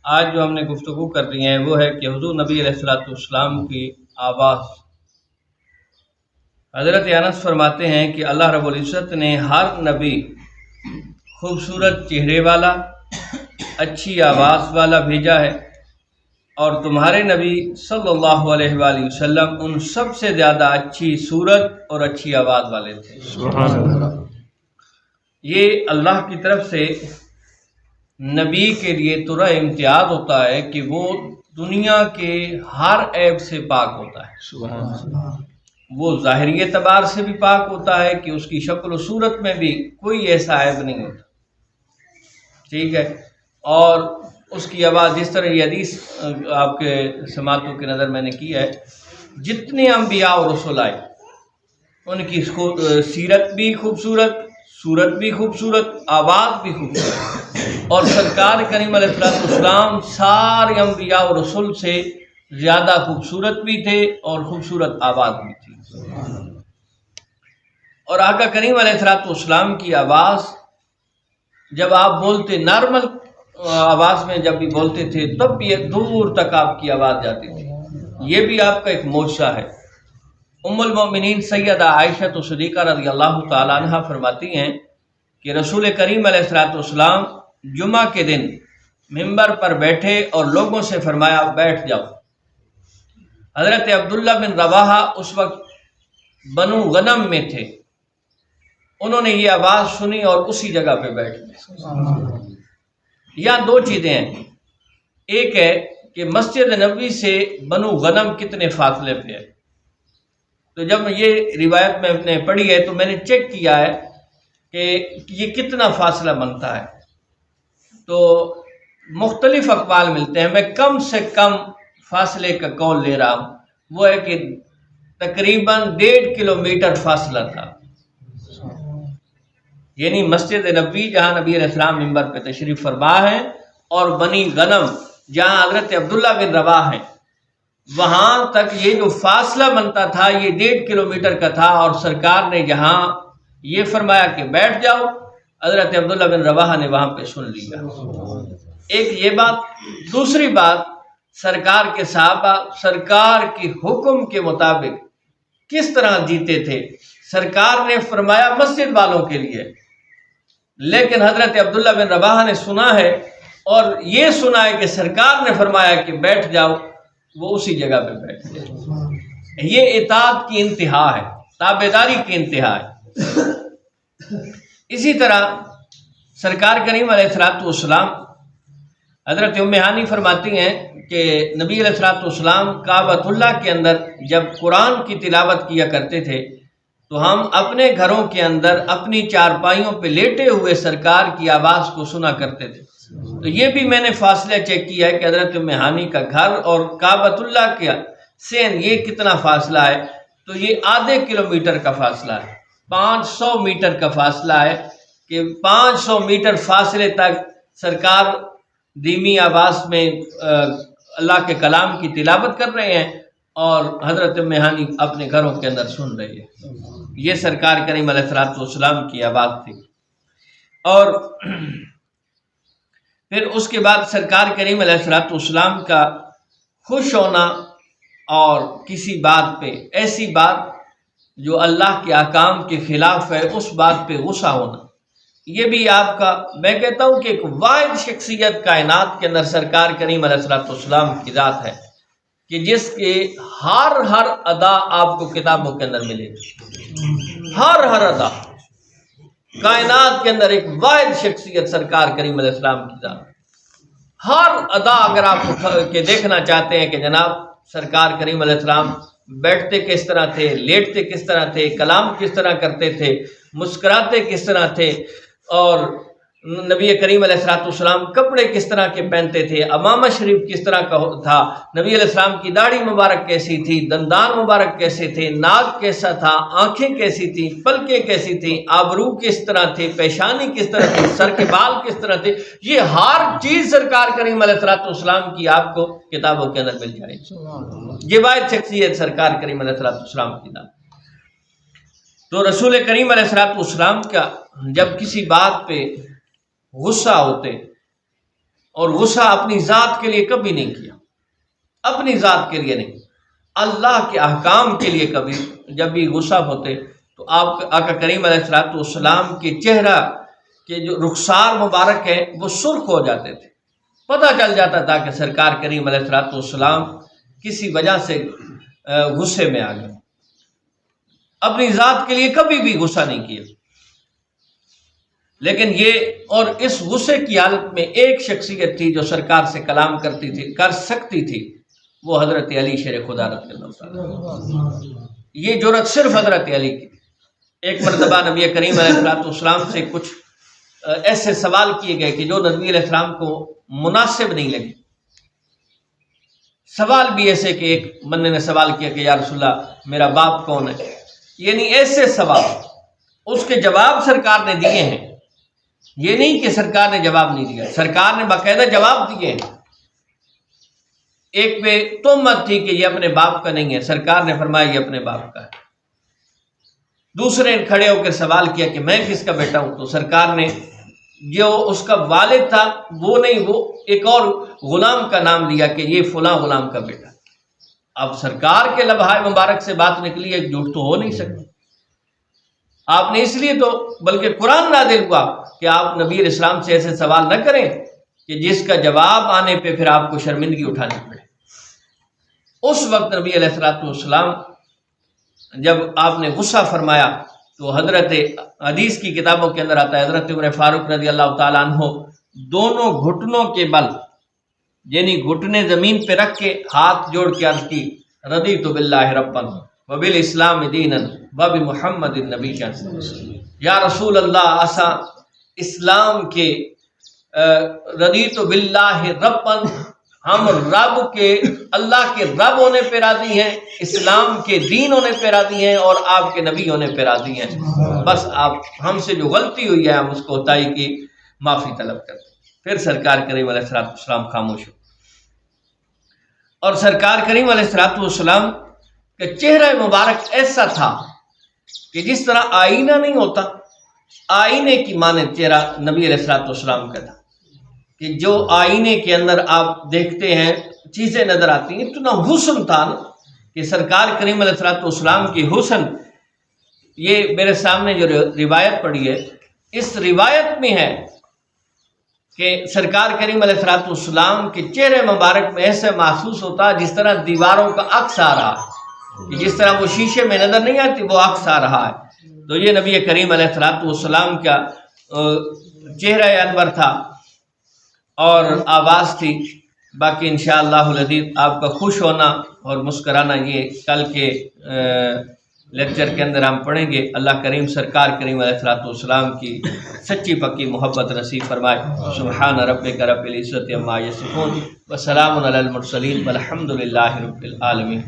آج جو ہم نے گفتگو کرنی ہے وہ ہے کہ حضور نبی علیہ الصلوۃ والسلام کی آواز۔ حضرت انس فرماتے ہیں کہ اللہ رب العزت نے ہر نبی خوبصورت چہرے والا، اچھی آواز والا بھیجا ہے، اور تمہارے نبی صلی اللہ علیہ وآلہ وسلم ان سب سے زیادہ اچھی صورت اور اچھی آواز والے تھے۔ سبحان اللہ۔ یہ اللہ کی طرف سے نبی کے لیے ترا امتیاز ہوتا ہے کہ وہ دنیا کے ہر عیب سے پاک ہوتا ہے۔ سبحان اللہ۔ وہ ظاہری اعتبار سے بھی پاک ہوتا ہے کہ اس کی شکل و صورت میں بھی کوئی ایسا عیب نہیں ہوتا، ٹھیک ہے۔ اور اس کی آواز، جس طرح یہ حدیث آپ کے سماعتوں کی نظر میں نے کی ہے، جتنے انبیاء اور رسول آئے ان کی سیرت بھی خوبصورت، صورت بھی خوبصورت، آواز بھی خوبصورت، اور سرکار کریم علیہ السلام سارے انبیاء اور رسول سے زیادہ خوبصورت بھی تھے اور خوبصورت آواز بھی تھی۔ اور آقا کریم علیہ السلام کی آواز جب آپ بولتے، نارمل آواز میں جب بھی بولتے تھے تب بھی ایک دور تک آپ کی آواز جاتی تھی۔ یہ بھی آپ کا ایک معجزہ ہے۔ ام المؤمنین سیدہ عائشہ صدیقہ رضی اللہ تعالی عنہ فرماتی ہیں کہ رسول کریم علیہ السلام جمعہ کے دن ممبر پر بیٹھے اور لوگوں سے فرمایا بیٹھ جاؤ۔ حضرت عبداللہ بن رواحہ اس وقت بنو غنم میں تھے، انہوں نے یہ آواز سنی اور اسی جگہ پہ بیٹھ گئے۔ یہاں دو چیزیں ہیں، ایک ہے کہ مسجد نبوی سے بنو غنم کتنے فاصلے پہ ہے۔ تو جب یہ روایت میں نے پڑھی ہے تو میں نے چیک کیا ہے کہ یہ کتنا فاصلہ بنتا ہے، تو مختلف اقوال ملتے ہیں۔ میں کم سے کم فاصلے کا قول لے رہا ہوں، وہ ہے کہ تقریباً 1.5 کلومیٹر فاصلہ تھا، یعنی مسجد نبوی جہاں نبی علیہ السلام ممبر پہ تشریف فرما ہے اور بنی غنم جہاں حضرت عبداللہ بن رواحہ ہیں، وہاں تک یہ جو فاصلہ بنتا تھا یہ 1.5 کلومیٹر کا تھا، اور سرکار نے جہاں یہ فرمایا کہ بیٹھ جاؤ، حضرت عبداللہ بن رواحہ نے وہاں پہ سن لیا۔ ایک یہ بات، دوسری بات، سرکار کے صحابہ سرکار کے حکم کے مطابق کس طرح جیتے تھے۔ سرکار نے فرمایا مسجد والوں کے لیے، لیکن حضرت عبداللہ بن رواحہ نے سنا ہے اور یہ سنا ہے کہ سرکار نے فرمایا کہ بیٹھ جاؤ، وہ اسی جگہ پہ بیٹھ گئے۔ یہ اطاعت کی انتہا ہے، تابعداری کی انتہا ہے۔ اسی طرح سرکار کریم علیہ السلام، حضرت ام ہانی فرماتی ہیں کہ نبی علیہ السلام کعبۃ اللہ کے اندر جب قرآن کی تلاوت کیا کرتے تھے تو ہم اپنے گھروں کے اندر اپنی چارپائیوں پہ لیٹے ہوئے سرکار کی آواز کو سنا کرتے تھے۔ تو یہ بھی میں نے فاصلہ چیک کیا ہے کہ حضرت ام ہانی کا گھر اور کعبۃ اللہ کے سے یہ کتنا فاصلہ ہے، تو یہ آدھے کلومیٹر کا فاصلہ ہے، 500 میٹر کا فاصلہ ہے، کہ 500 میٹر فاصلے تک سرکار دھیمی آواز میں اللہ کے کلام کی تلاوت کر رہے ہیں اور حضرت ام ہانی اپنے گھروں کے اندر سن رہی ہے۔ یہ سرکار کریم علیہ السلام کی آواز تھی۔ اور پھر اس کے بعد سرکار کریم علیہ السلام کا خوش ہونا اور کسی بات پہ، ایسی بات جو اللہ کے احکام کے خلاف ہے اس بات پہ غصہ ہونا، یہ بھی آپ کا، میں کہتا ہوں کہ ایک واحد شخصیت کائنات کے اندر سرکار کریم علیہ السلام کی ذات ہے کہ جس کے ہر ادا آپ کو کتابوں کے اندر ملے گی، ہر ادا کائنات کے اندر ایک واحد شخصیت سرکار کریم علیہ السلام کی ذات، ہر ادا اگر آپ کے دیکھنا چاہتے ہیں کہ جناب سرکار کریم علیہ السلام بیٹھتے کس طرح تھے، لیٹتے کس طرح تھے، کلام کس طرح کرتے تھے، مسکراتے کس طرح تھے، اور نبی کریم علیہ السلام کپڑے کس طرح کے پہنتے تھے، امامہ شریف کس طرح کا تھا، نبی علیہ السلام کی داڑھی مبارک کیسی تھی، دندان مبارک کیسے تھے، ناک کیسا تھا، آنکھیں کیسی تھیں، پلکیں کیسی تھیں، آبرو کس طرح تھے، پیشانی کس طرح تھی، سر کے بال کس طرح تھے، یہ ہر چیز سرکار کریم علیہ السلام کی آپ کو کتابوں کے اندر مل جائے گی۔ یہ واحد شخصیت سرکار کریم علیہ السلام کی ذات۔ تو رسول کریم علیہ السلام کا جب کسی بات پہ غصہ ہوتے اور غصہ اپنی ذات کے لیے کبھی نہیں کیا، اپنی ذات کے لیے نہیں، اللہ کے احکام کے لیے کبھی جب بھی غصہ ہوتے تو آپ آقا کریم علیہ الصلوۃ والسلام کے چہرہ کے جو رخسار مبارک ہیں وہ سرخ ہو جاتے تھے، پتہ چل جاتا تھا کہ سرکار کریم علیہ الصلوۃ والسلام کسی وجہ سے غصے میں آ گئے۔ اپنی ذات کے لیے کبھی بھی غصہ نہیں کیا، لیکن یہ اور اس غصے کی حالت میں ایک شخصیت تھی جو سرکار سے کلام کرتی تھی، کر سکتی تھی، وہ حضرت علی شیر خدا رضی اللہ تعالیٰ۔ یہ جرأت صرف حضرت علی کی تھی۔ ایک مرتبہ نبی کریم علیہ السلام سے کچھ ایسے سوال کیے گئے کہ جو نبی علیہ السلام کو مناسب نہیں لگے۔ سوال بھی ایسے کہ ایک بندے نے سوال کیا کہ یا رسول اللہ میرا باپ کون ہے، یعنی ایسے سوال، اس کے جواب سرکار نے دیے ہیں، یہ نہیں کہ سرکار نے جواب نہیں دیا، سرکار نے باقاعدہ جواب دیے ہیں۔ ایک پہ تہمت تھی کہ یہ اپنے باپ کا نہیں ہے، سرکار نے فرمایا یہ اپنے باپ کا ہے۔ دوسرے نے کھڑے ہو کر سوال کیا کہ میں کس کا بیٹا ہوں، تو سرکار نے جو اس کا والد تھا وہ نہیں، وہ ایک اور غلام کا نام لیا کہ یہ فلاں غلام کا بیٹا۔ اب سرکار کے لبہائے مبارک سے بات نکلی ہے، جھوٹ تو ہو نہیں سکتی۔ آپ نے اس لیے تو بلکہ قرآن نازل ہوا کہ آپ نبی علیہ السلام سے ایسے سوال نہ کریں کہ جس کا جواب آنے پہ پھر آپ کو شرمندگی اٹھانی پڑے۔ اس وقت نبی علیہ السلام جب آپ نے غصہ فرمایا تو حضرت حدیث کی کتابوں کے اندر آتا ہے حضرت عمر فاروق رضی اللہ تعالیٰ عنہ دونوں گھٹنوں کے بل، یعنی گھٹنے زمین پہ رکھ کے ہاتھ جوڑ کے عرض کی رضیت باللہ ربا وبالاسلام دینا وبمحمد النبی، یا رسول اللہ آسا اسلام کے رضیت باللہ ربا، ہم رب کے اللہ کے رب ہونے پہ راضی ہیں، اسلام کے دین ہونے پہ راضی ہیں، اور آپ کے نبی ہونے پہ راضی ہیں۔ بس آپ ہم سے جو غلطی ہوئی ہے ہم اس کو کوتاہی کی معافی طلب کرتے ہیں۔ پھر سرکار کریم علیہ السلام خاموش ہو، اور سرکار کریم علیہ السلام کا چہرہ مبارک ایسا تھا کہ جس طرح آئینہ نہیں ہوتا، آئینے کی مانند چہرہ نبی علیہ السلام کا تھا کہ جو آئینے کے اندر آپ دیکھتے ہیں چیزیں نظر آتی ہیں، اتنا حسن تھا نا کہ سرکار کریم علیہ السلام کی حسن، یہ میرے سامنے جو روایت پڑھی ہے اس روایت میں ہے کہ سرکار کریم علیہ السلام کے چہرے مبارک میں ایسے محسوس ہوتا جس طرح دیواروں کا عکس آ رہا ہے، کہ جس طرح وہ شیشے میں نظر نہیں آتی وہ عکس آ رہا ہے۔ تو یہ نبی کریم علیہ السلام کا چہرہ انور تھا اور آواز تھی۔ باقی انشاءاللہ العزیز آپ کا خوش ہونا اور مسکرانا یہ کل کے لیکچر کے اندر ہم پڑھیں گے۔ اللہ کریم سرکار کریم علیہ السلام کی سچی پکی محبت نصیب فرمائے۔ سبحان ربک رب العزت عما یصفون وسلام علی المرسلین والحمد للہ رب العالمین۔